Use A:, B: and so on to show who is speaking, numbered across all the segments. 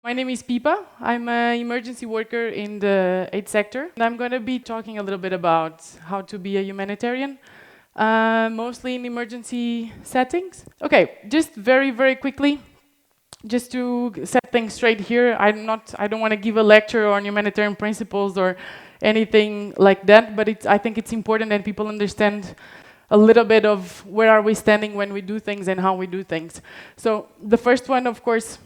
A: My name is Pipa. I'm an emergency worker in the aid sector. And I'm going to be talking a little bit about how to be a humanitarian, mostly in emergency settings. Okay, just very, very quickly, just to set things straight here, I don't want to give a lecture on humanitarian principles or anything like that, but I think it's important that people understand a little bit of where are we standing when we do things and how we do things. So the first one, of course,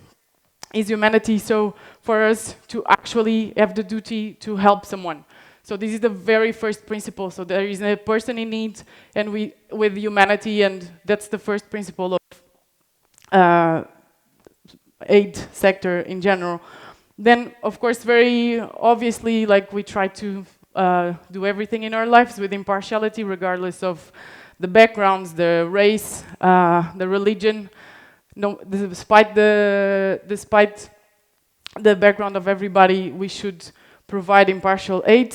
A: is humanity. So for us to actually have the duty to help someone. So this is the very first principle. So there is a person in need, and we with humanity, and that's the first principle of aid sector in general. Then, of course, very obviously, like we try to do everything in our lives with impartiality, regardless of the backgrounds, the race, the religion. No, despite the background of everybody, we should provide impartial aid.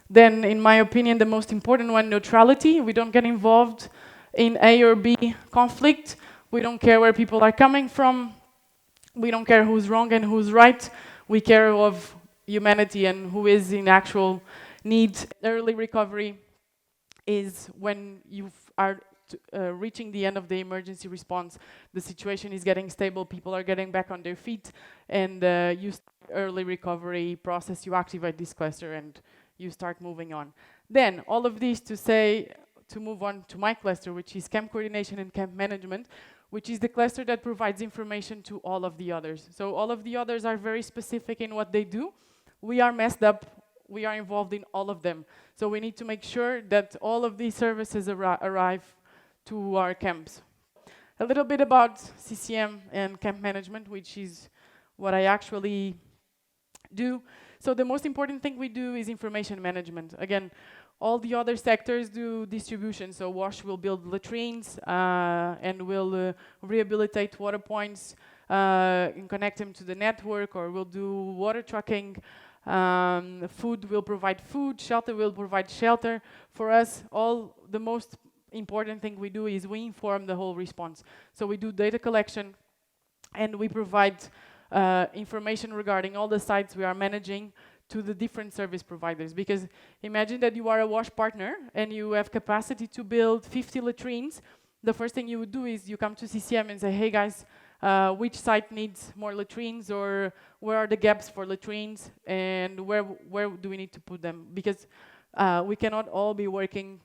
A: Then, in my opinion, the most important one, neutrality. We don't get involved in A or B conflict. We don't care where people are coming from. We don't care who's wrong and who's right. We care of humanity and who is in actual need. Early recovery is when you are reaching the end of the emergency response, the situation is getting stable, people are getting back on their feet, and you start early recovery process, you activate this cluster and you start moving on. Then, all of these to move on to my cluster, which is camp coordination and camp management, which is the cluster that provides information to all of the others. So all of the others are very specific in what they do. We are messed up, we are involved in all of them. So we need to make sure that all of these services arrive to our camps. A little bit about CCM and camp management, which is what I actually do. So the most important thing we do is information management. Again, all the other sectors do distribution. So WASH will build latrines and will rehabilitate water points and connect them to the network, or will do water trucking. Food will provide food, shelter will provide shelter. For us, the most important thing we do is we inform the whole response. So we do data collection and we provide information regarding all the sites we are managing to the different service providers. Because imagine that you are a WASH partner and you have capacity to build 50 latrines. The first thing you would do is you come to CCM and say, hey guys, which site needs more latrines, or where are the gaps for latrines, and where do we need to put them? Because we cannot all be working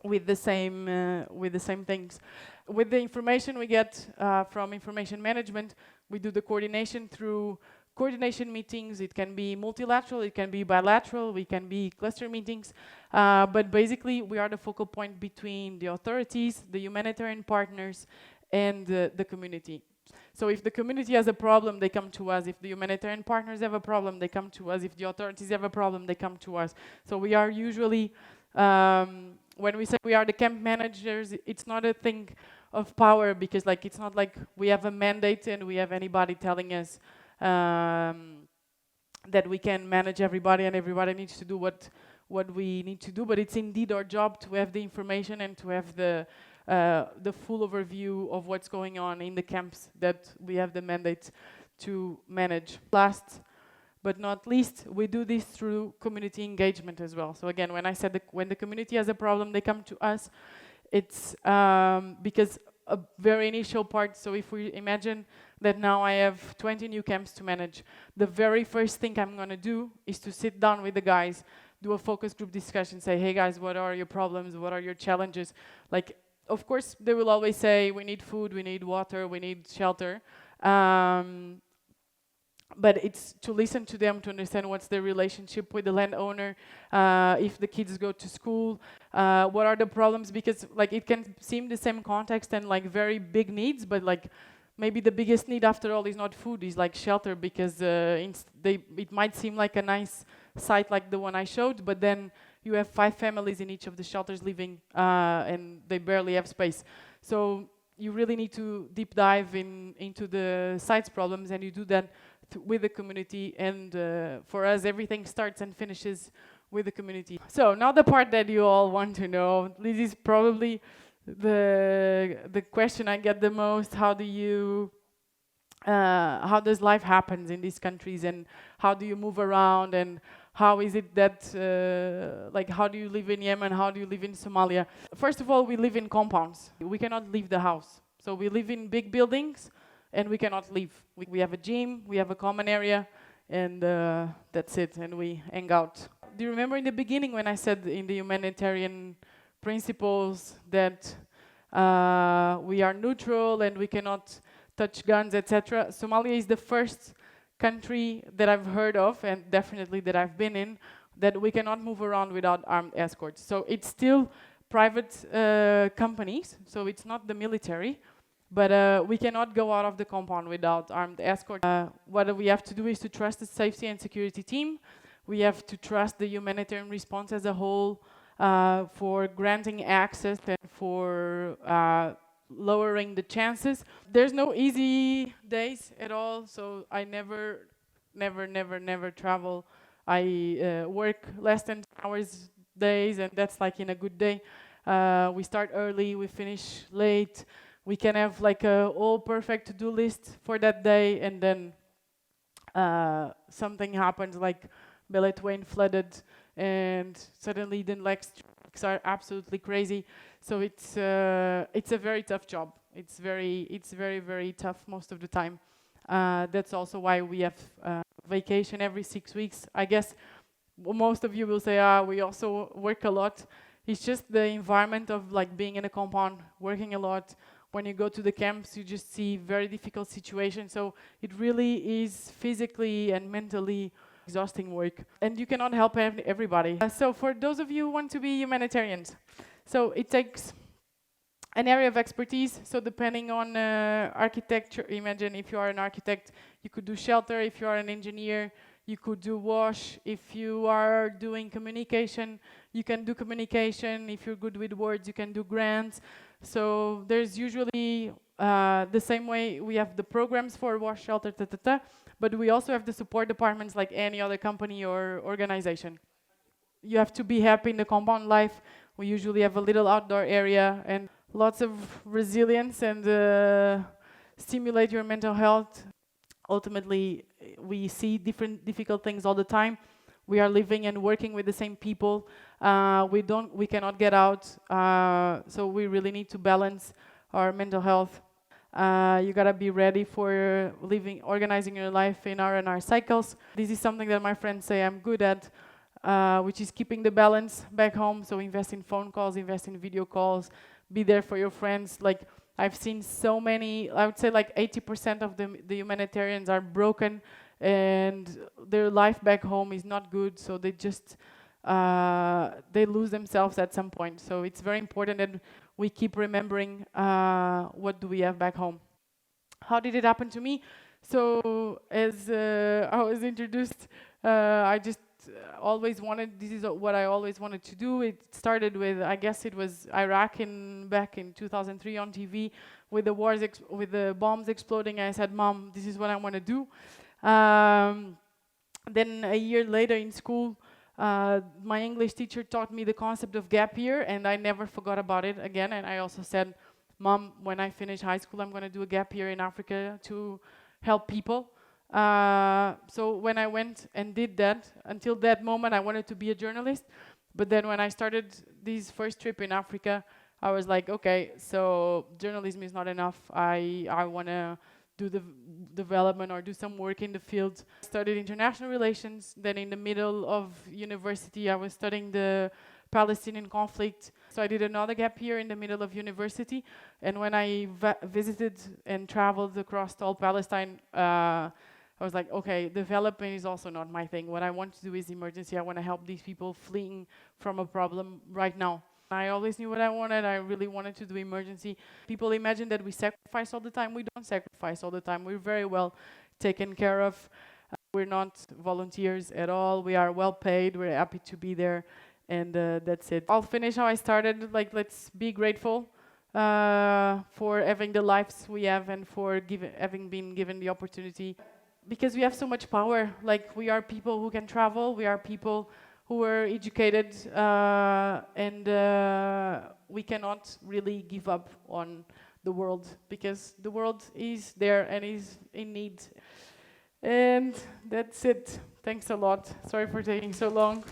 A: with the same things. With the information we get from information management, we do the coordination through coordination meetings. It can be multilateral, it can be bilateral, we can be cluster meetings, but basically we are the focal point between the authorities, the humanitarian partners, and the community. So if the community has a problem, they come to us. If the humanitarian partners have a problem, they come to us. If the authorities have a problem, they come to us. So we are usually, when we say we are the camp managers, it's not a thing of power, because like it's not like we have a mandate and we have anybody telling us that we can manage everybody and everybody needs to do what we need to do. But it's indeed our job to have the information and to have the full overview of what's going on in the camps that we have the mandate to manage. Last but not least, we do this through community engagement as well. So again, when I said when the community has a problem, they come to us, it's because a very initial part. So if we imagine that now I have 20 new camps to manage, the very first thing I'm going to do is to sit down with the guys, do a focus group discussion, say, hey guys, what are your problems? What are your challenges? Like, of course, they will always say, we need food, we need water, we need shelter. But it's to listen to them, to understand what's their relationship with the landowner, if the kids go to school, what are the problems, because like it can seem the same context and like very big needs, but like maybe the biggest need after all is not food, is like shelter, because it might seem like a nice site like the one I showed, but then you have 5 families in each of the shelters living and they barely have space. So you really need to deep dive into the site's problems, and you do that with the community, and for us everything starts and finishes with the community. So now the part that you all want to know, this is probably the question I get the most. How do you how does life happens in these countries, and how do you move around, and how is it that, like, how do you live in Yemen, how do you live in Somalia? First of all, we live in compounds. We cannot leave the house. So we live in big buildings, and we cannot leave. We have a gym, we have a common area, and that's it, and we hang out. Do you remember in the beginning when I said in the humanitarian principles that we are neutral and we cannot touch guns, etc.? Somalia is the first country that I've heard of, and definitely that I've been in, that we cannot move around without armed escorts. So it's still private companies, so it's not the military, but we cannot go out of the compound without armed escort. What we have to do is to trust the safety and security team. We have to trust the humanitarian response as a whole for granting access and for lowering the chances. There's no easy days at all, so I never travel. I work less than 10 hours days, and that's like in a good day. We start early, we finish late. We can have like a all perfect to-do list for that day, and then something happens, like Beledweyne flooded, and suddenly the next weeks are absolutely crazy. So it's a very tough job. It's very tough most of the time. That's also why we have vacation every 6 weeks. I guess most of you will say, we also work a lot. It's just the environment of like being in a compound, working a lot. When you go to the camps, you just see very difficult situations. So it really is physically and mentally exhausting work. And you cannot help everybody. So for those of you who want to be humanitarians, so it takes an area of expertise. So depending on architecture, imagine if you are an architect, you could do shelter. If you are an engineer, you could do WASH. If you are doing communication, you can do communication. If you're good with words, you can do grants. So there's usually the same way we have the programs for WASH, shelter, but we also have the support departments like any other company or organization. You have to be happy in the compound life. We usually have a little outdoor area and lots of resilience and stimulate your mental health. Ultimately, we see different difficult things all the time. We are living and working with the same people. We cannot get out, so we really need to balance our mental health. You gotta be ready for organizing your life in R&R cycles. This is something that my friends say I'm good at, which is keeping the balance back home. So invest in phone calls, invest in video calls, be there for your friends. Like, I've seen so many, I would say like 80% of the humanitarians are broken and their life back home is not good, so they just, they lose themselves at some point. So it's very important that we keep remembering what do we have back home. How did it happen to me? So as I was introduced, I just always wanted, this is what I always wanted to do. It started with, I guess it was Iraq back in 2003 on TV with the wars, with the bombs exploding. I said, Mom, this is what I want to do. Then a year later in school, my English teacher taught me the concept of gap year, and I never forgot about it again. And I also said, Mom, when I finish high school, I'm going to do a gap year in Africa to help people. So when I went and did that, until that moment, I wanted to be a journalist. But then when I started this first trip in Africa, I was like, okay, so journalism is not enough. I want to do the development or do some work in the field. I studied international relations. Then in the middle of university, I was studying the Palestinian conflict. So I did another gap year in the middle of university. And when I visited and traveled across all Palestine, I was like, okay, development is also not my thing. What I want to do is emergency. I want to help these people fleeing from a problem right now. I always knew what I wanted. I really wanted to do emergency. People imagine that we sacrifice all the time. We don't sacrifice all the time. We're very well taken care of. We're not volunteers at all. We are well paid. We're happy to be there. And that's it. I'll finish how I started. Like, let's be grateful for having the lives we have and for having been given the opportunity. Because we have so much power. Like, we are people who can travel. We are people who are educated, and we cannot really give up on the world, because the world is there and is in need. And that's it. Thanks a lot. Sorry for taking so long.